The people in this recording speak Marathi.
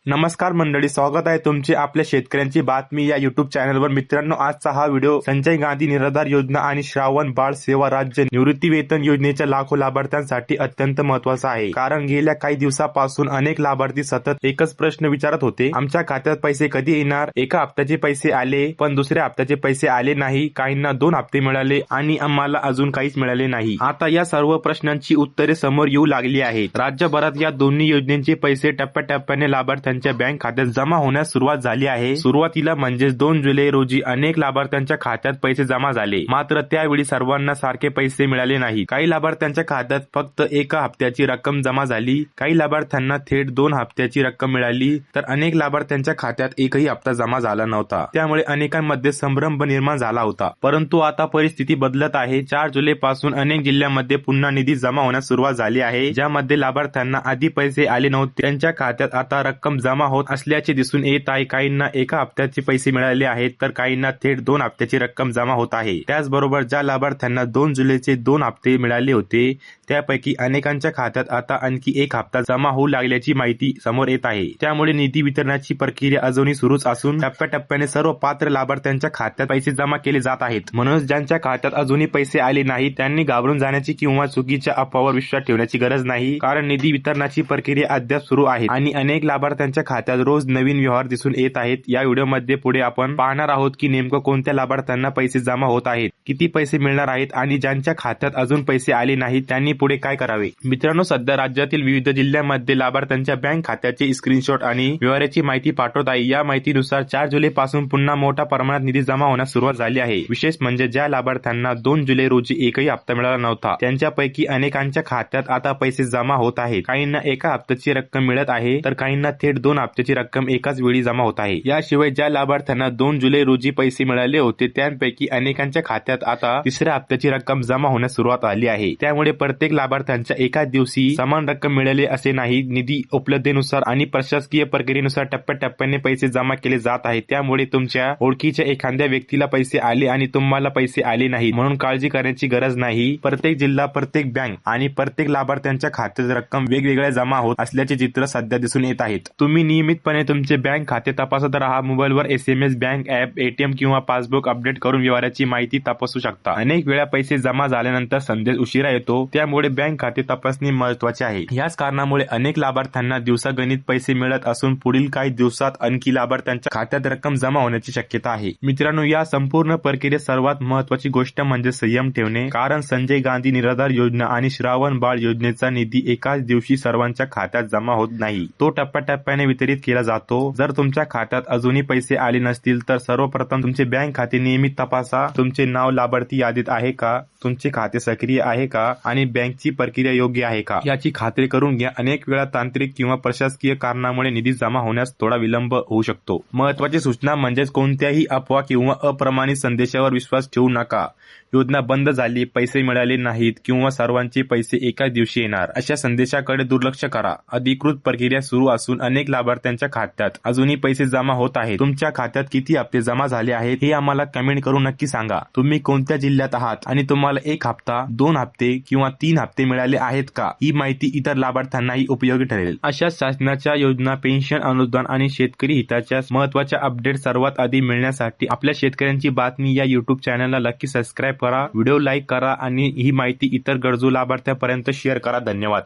नमस्कार मंडळी, स्वागत आहे तुमचे आपल्या शेतकऱ्यांची बातमी या युट्यूब चॅनलवर। मित्रांनो, आजचा हा व्हिडिओ संजय गांधी निराधार योजना आणि श्रावण बाळ सेवा राज्य निवृत्ती वेतन योजनेच्या लाखो लाभार्थ्यांसाठी अत्यंत महत्त्वाचा आहे। कारण गेल्या काही दिवसापासून अनेक लाभार्थी सतत एकच प्रश्न विचारत होते, आमच्या खात्यात पैसे कधी येणार? एका हप्त्याचे पैसे आले पण दुसऱ्या हप्त्याचे पैसे आले नाही, काहींना 2 हप्ते मिळाले आणि आम्हाला अजून काहीच मिळाले नाही। आता या सर्व प्रश्नांची उत्तरे समोर येऊ लागली आहेत। राज्यभरात या दोन्ही योजनेचे पैसे टप्प्याटप्प्याने लाभार्थ्यांच्या बँक खात्यात जमा होण्यास सुरुवात झाली आहे। सुरुवातीला म्हणजे 2 जुलै रोजी अनेक लाभार्थ्यांच्या खात्यात पैसे जमा झाले, मात्र त्यावेळी सर्वांना सारखे पैसे मिळाले नाही। काही लाभार्थ्यांच्या खात्यात फक्त एका हप्त्याची रक्कम जमा झाली, काही लाभार्थ्यांना थेट 2 हप्त्याची रक्कम मिळाली, तर अनेक लाभार्थ्यांच्या खात्यात एकही हप्ता जमा झाला नव्हता। त्यामुळे अनेकांमध्ये संभ्रम निर्माण झाला होता। परंतु आता परिस्थिती बदलत आहे। 4 जुलै पासून अनेक जिल्ह्यांमध्ये पुन्हा निधी जमा होण्यास सुरुवात झाली आहे। ज्यामध्ये लाभार्थ्यांना आधी पैसे आले नव्हते त्यांच्या खात्यात आता रक्कम जमा होत असल्याचे दिसून येत आहे। काहींना एका हप्त्याचे पैसे मिळाले आहेत, तर काहींना थेट 2 हप्त्याची रक्कम जमा होत आहे। त्याचबरोबर ज्या लाभार्थ्यांना 2 जुलैचे 2 हप्ते मिळाले होते त्यापैकी अनेकांच्या खात्यात आता आणखी एक हप्ता जमा होऊ लागल्याची माहिती समोर येत आहे। त्यामुळे निधी वितरणाची प्रक्रिया अजूनही सुरूच असून टप्प्याटप्प्याने सर्व पात्र लाभार्थ्यांच्या खात्यात पैसे जमा केले जात आहेत। म्हणून ज्यांच्या खात्यात अजूनही पैसे आले नाही त्यांनी घाबरून जाण्याची किंवा चुकीच्या अफवावर विश्वास ठेवण्याची गरज नाही। कारण निधी वितरणाची प्रक्रिया अद्याप सुरू आहे आणि अनेक लाभार्थ्यांच्या खात्यात रोज नवीन व्यवहार दिसून येत आहेत। या व्हिडिओमध्ये पुढे आपण पाहणार आहोत की नेमकं कोणत्या लाभार्थ्यांना पैसे जमा होत आहेत, किती पैसे मिळणार आहेत आणि ज्यांच्या खात्यात अजून पैसे आले नाहीत त्यांनी पुढे काय करावे। मित्रांनो, सध्या राज्यातील विविध जिल्ह्यांमध्ये लाभार्थ्यांच्या बँक खात्याचे स्क्रीनशॉट आणि व्यवहाराची माहिती पाठवत आहे। या माहितीनुसार 4 जुलै पासून पुन्हा मोठ्या प्रमाणात निधी जमा होण्यास सुरुवात झाली आहे। विशेष म्हणजे ज्या लाभार्थ्यांना 2 जुलै रोजी एकही हप्ता मिळाला नव्हता त्यांच्यापैकी अनेकांच्या खात्यात आता पैसे जमा होत आहेत। काहींना एका हप्त्याची रक्कम मिळत आहे, तर काहींना थेट 2 हप्त्याची रक्कम एकाच वेळी जमा होत आहे। याशिवाय ज्या लाभार्थ्यांना 2 जुलै रोजी पैसे मिळाले होते त्यांपैकी अनेकांच्या खात्यात आता तिसऱ्या हप्त्याची रक्कम जमा होण्यास सुरुवात झाली आहे। त्यामुळे प्रत्येक लाभार्थ्यांच्या एकाच दिवशी समान रक्कम मिळाली असे नाही। निधी उपलब्धतेनुसार आणि प्रशासकीय प्रक्रियेनुसार टप्प्याटप्प्याने पैसे जमा केले जात आहेत। त्यामुळे तुमच्या ओळखीच्या एखाद्या व्यक्तीला पैसे आले आणि तुम्हाला पैसे आले नाही म्हणून काळजी करण्याची गरज नाही। प्रत्येक जिल्हा, प्रत्येक बँक आणि प्रत्येक लाभार्थ्यांच्या खात्यात रक्कम वेगवेगळ्या जमा होत असल्याचे चित्र सध्या दिसून येत आहेत। तुम्ही नियमितपणे तुमचे बँक खाते तपासत राहा। मोबाईलवर SMS, बँक ऍप, ATM किंवा पासबुक अपडेट करून व्यवहाराची माहिती तपासू शकता। अनेक वेळा पैसे जमा झाल्यानंतर संदेश उशिरा येतो, त्यामुळे बँक खाते तपासणे महत्त्वाचे आहे। याच कारणामुळे अनेक लाभार्थ्यांना दिवसागणिक पैसे मिळत असून पुढील काही दिवसात आणखी लाभार्थ्यांच्या खात्यात रक्कम जमा होण्याची शक्यता आहे। मित्रांनो, या संपूर्ण प्रक्रियेत सर्वात महत्त्वाची गोष्ट म्हणजे संयम ठेवणे। कारण संजय गांधी निराधार योजना आणि श्रावण बाळ योजनेचा निधी एकाच दिवशी सर्वांच्या खात्यात जमा होत नाही, तो टप्प्याटप्प्याने वितरित केला जातो। जर तुमच्या खात्यात अजूनही पैसे आले नसतील तर सर्वप्रथम तुमचे बँक खाते नियमित तपासा। तुमचे नाव लाभार्थी यादीत आहे का, तुमचे खाते सक्रिय आहे का आणि बँकची प्रक्रिया योग्य आहे का याची खात्री करून घ्या। अनेक वेळा तांत्रिक किंवा प्रशासकीय कारणामुळे निधी जमा होण्यास थोडा विलंब होऊ शकतो। महत्त्वाची सूचना म्हणजे कोणत्याही अफवा किंवा अप्रमाणित संदेशावर विश्वास ठेवू नका। योजना बंद झाली, पैसे मिळाले नाहीत किंवा सर्वांचे पैसे एकाच दिवशी येणार अशा संदेशाकडे दुर्लक्ष करा। अधिकृत प्रक्रिया सुरू असून अनेक लाभार्थ्यांच्या खात्यात अजूनही पैसे जमा होत आहेत। तुमच्या खात्यात किती हप्ते जमा झाले आहेत हे आम्हाला कमेंट करून नक्की सांगा। तुम्ही कोणत्या जिल्ह्यात आहात आणि तुम्हाला 1 हप्ता, 2 हप्ते किंवा 3 हप्ते मिळाले आहेत का, ही माहिती इतर लाभार्थ्यांनाही उपयोगी ठरेल। अशा शासनाच्या योजना, पेन्शन, अनुदान आणि शेतकरी हिताच्या महत्त्वाच्या अपडेट सर्वात आधी मिळण्यासाठी आपल्या शेतकऱ्यांची बातमी या युट्यूब चॅनलला नक्की सबस्क्राईब करा, व्हिडिओ लाईक करा आणि ही माहिती इतर गरजू लाभार्थ्यांपर्यंत शेअर करा। धन्यवाद।